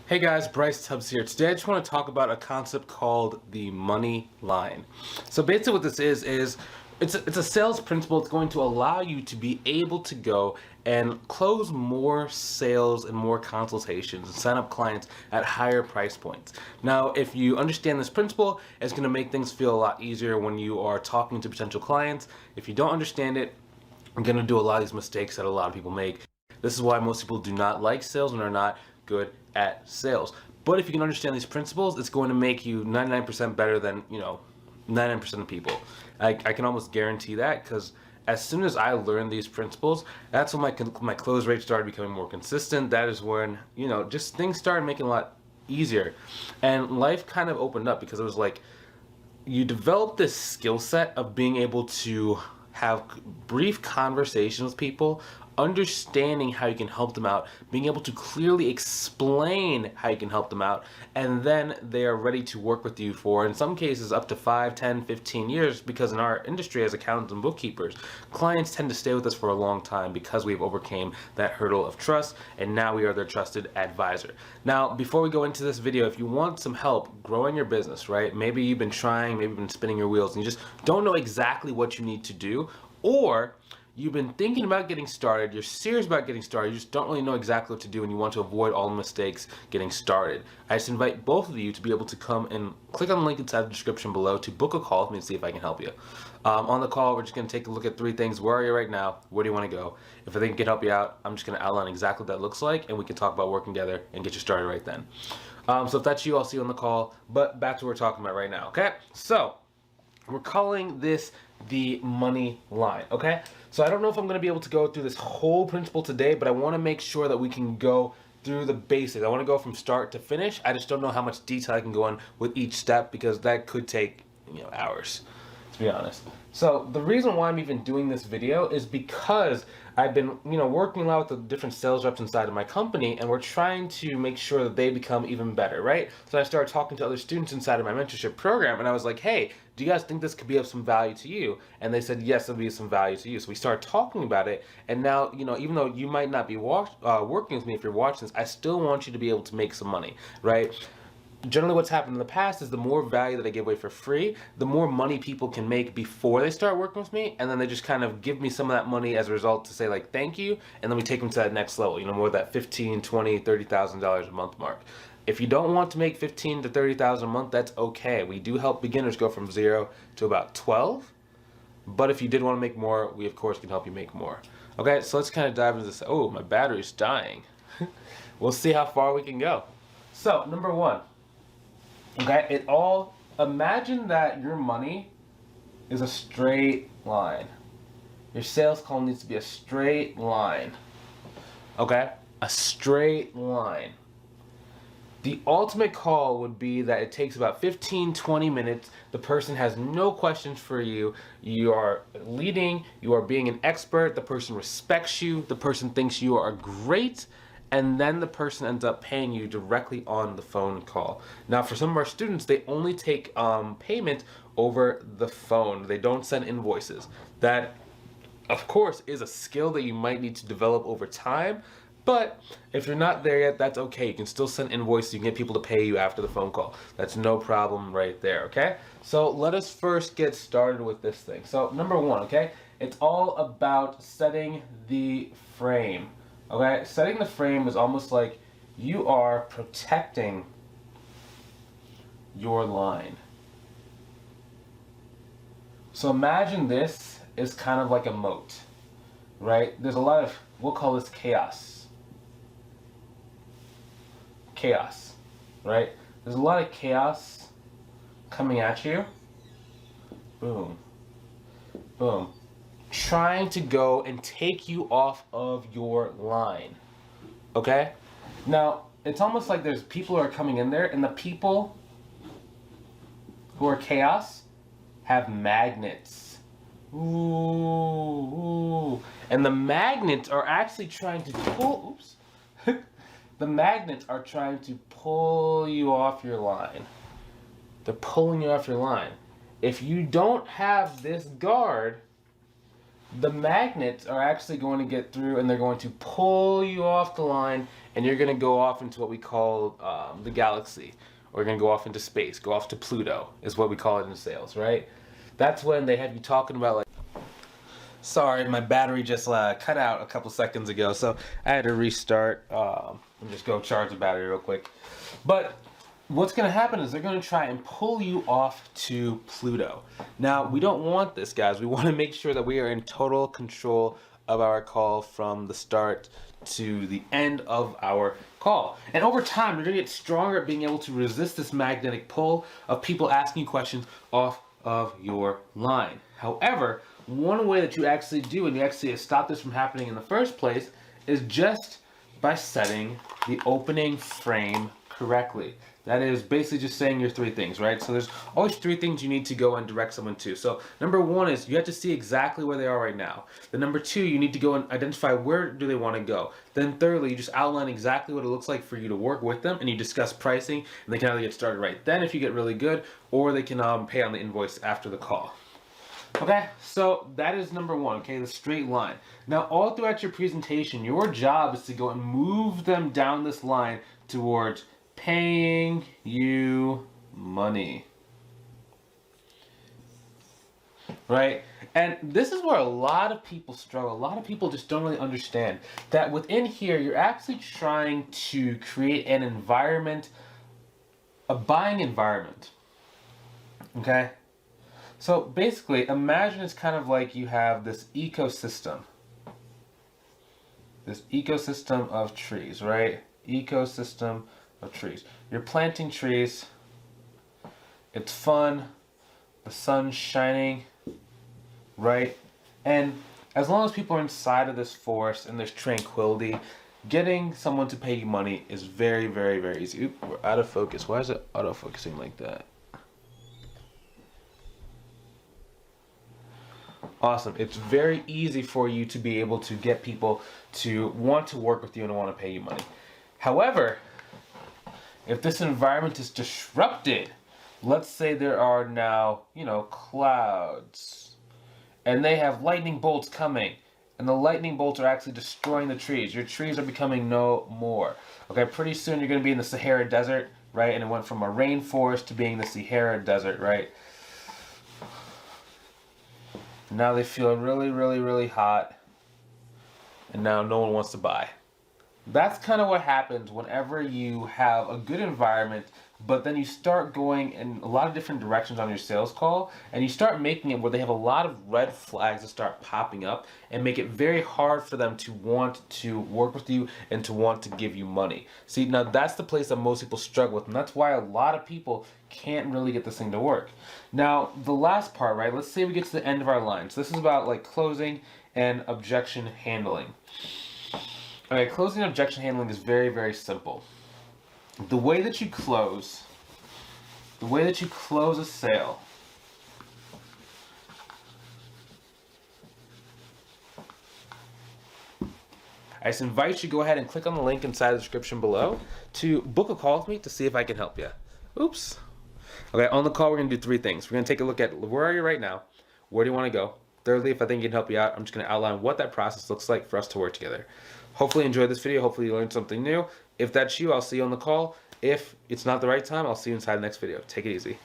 Hey guys, Bryce Tubbs here. Today I just want to talk about a concept called the money line. So basically what this is it's a sales principle. It's going to allow you to be able to go and close more sales and more consultations and sign up clients at higher price points. Now, if you understand this principle, it's going to make things feel a lot easier when you are talking to potential clients. If you don't understand it, you're going to do a lot of these mistakes that a lot of people make. This is why most people do not like sales and are not good at sales. But if you can understand these principles, it's going to make you 99% better than, 99% of people. I can almost guarantee that, because as soon as I learned these principles, that's when my close rate started becoming more consistent. That is when, just things started making a lot easier. And life kind of opened up, because it was like you develop this skill set of being able to have brief conversations with people, understanding how you can help them out, being able to clearly explain how you can help them out, and then they are ready to work with you for, in some cases, up to 5, 10, 15 years, because in our industry as accountants and bookkeepers, clients tend to stay with us for a long time because we've overcame that hurdle of trust, and now we are their trusted advisor. Now, before we go into this video, if you want some help growing your business, right? Maybe you've been trying, maybe you've been spinning your wheels, and you just don't know exactly what you need to do, or you've been thinking about getting started, you're serious about getting started, you just don't really know exactly what to do and you want to avoid all the mistakes getting started. I just invite both of you to be able to come and click on the link inside the description below to book a call with me and see if I can help you. On the call, we're just going to take a look at 3 things. Where are you right now? Where do you want to go? If I think I can help you out, I'm just going to outline exactly what that looks like, and we can talk about working together and get you started right then. So if that's you, I'll see you on the call, but back to what we're talking about right now, okay? So, we're calling this the money line, okay? So I don't know if I'm going to be able to go through this whole principle today, but I want to make sure that we can go through the basics. I want to go from start to finish. I just don't know how much detail I can go in with each step, because that could take, hours, to be honest. So the reason why I'm even doing this video is because I've been, working a lot with the different sales reps inside of my company, and we're trying to make sure that they become even better, right? So I started talking to other students inside of my mentorship program, and I was like, hey, do you guys think this could be of some value to you? And they said, yes, it'll be of some value to you. So we started talking about it, and now, even though you might not be working with me if you're watching this, I still want you to be able to make some money, right? Generally what's happened in the past is the more value that I give away for free, the more money people can make before they start working with me, and then they just kind of give me some of that money as a result to say, like, thank you, and then we take them to that next level, more that $15,000, $20,000, $30,000 a month mark. If you don't want to make $15,000 to $30,000 a month, that's okay. We do help beginners go from 0 to about 12, but if you did want to make more, we of course can help you make more. Okay, so let's kind of dive into this. Oh, my battery's dying. We'll see how far we can go. So, number 1. Okay, imagine that your money is a straight line. Your sales call needs to be a straight line. Okay, a straight line. The ultimate call would be that it takes about 15-20 minutes. The person has no questions for you. You are leading, you are being an expert, the person respects you, the person thinks you are great, and then the person ends up paying you directly on the phone call. Now, for some of our students, they only take payment over the phone. They don't send invoices. That, of course, is a skill that you might need to develop over time, but if you're not there yet, that's okay. You can still send invoices. You can get people to pay you after the phone call. That's no problem right there, okay? So let us first get started with this thing. So number 1, okay? It's all about setting the frame. Okay, setting the frame is almost like you are protecting your line. So imagine this is kind of like a moat, right? There's a lot of, we'll call this chaos. Chaos, right? There's a lot of chaos coming at you. Boom, boom. Trying to go and take you off of your line. Okay? Now, it's almost like there's people who are coming in there, and the people who are chaos have magnets. Ooh. And the magnets are actually trying to pull, oops. The magnets are trying to pull you off your line. They're pulling you off your line. If you don't have this guard, the magnets are actually going to get through and they're going to pull you off the line, and you're going to go off into what we call the galaxy. Or you're going to go off into space, go off to Pluto is what we call it in sales, right? That's when they have you talking about like, sorry, my battery just cut out a couple seconds ago, so I had to restart and just go charge the battery real quick. But what's going to happen is they're going to try and pull you off to Pluto. Now, we don't want this, guys. We want to make sure that we are in total control of our call from the start to the end of our call. And over time, you're going to get stronger at being able to resist this magnetic pull of people asking you questions off of your line. However, one way that you actually do, and you actually stop this from happening in the first place, is just by setting the opening frame correctly. That is basically just saying your three things, right? So there's always three things you need to go and direct someone to. So number one is you have to see exactly where they are right now. Then number two, you need to go and identify where do they want to go. Then thirdly, you just outline exactly what it looks like for you to work with them, and you discuss pricing, and they can either get started right then if you get really good, or they can pay on the invoice after the call. Okay, so that is number one, okay, the straight line. Now, all throughout your presentation, your job is to go and move them down this line towards paying you money. Right? And this is where a lot of people struggle. A lot of people just don't really understand that within here, you're actually trying to create an environment, a buying environment. Okay? So basically, imagine it's kind of like you have this ecosystem. This ecosystem of trees, right? Ecosystem of trees. You're planting trees. It's fun. The sun's shining, right? And as long as people are inside of this forest and there's tranquility, getting someone to pay you money is very, very, very easy. Oop, we're out of focus. Why is it auto-focusing like that? Awesome. It's very easy for you to be able to get people to want to work with you and want to pay you money. However, if this environment is disrupted, let's say there are now, clouds, and they have lightning bolts coming, and the lightning bolts are actually destroying the trees. Your trees are becoming no more. Okay, pretty soon you're going to be in the Sahara Desert, right? And it went from a rainforest to being the Sahara Desert, right? Now they feel really, really, really hot, and now no one wants to buy. That's kind of what happens whenever you have a good environment, but then you start going in a lot of different directions on your sales call, and you start making it where they have a lot of red flags that start popping up and make it very hard for them to want to work with you and to want to give you money. See, now that's the place that most people struggle with, and that's why a lot of people can't really get this thing to work. Now, the last part, right? Let's say we get to the end of our line. So this is about like closing and objection handling. Okay, closing and objection handling is very, very simple. The way that you close a sale I just invite you to go ahead and click on the link inside the description below to book a call with me to see if I can help you. Oops. Okay, on the call we're going to do three things. We're going to take a look at where are you right now, where do you want to go. Thirdly, if I think I can help you out, I'm just going to outline what that process looks like for us to work together. Hopefully you enjoyed this video. Hopefully you learned something new. If that's you, I'll see you on the call. If it's not the right time, I'll see you inside the next video. Take it easy.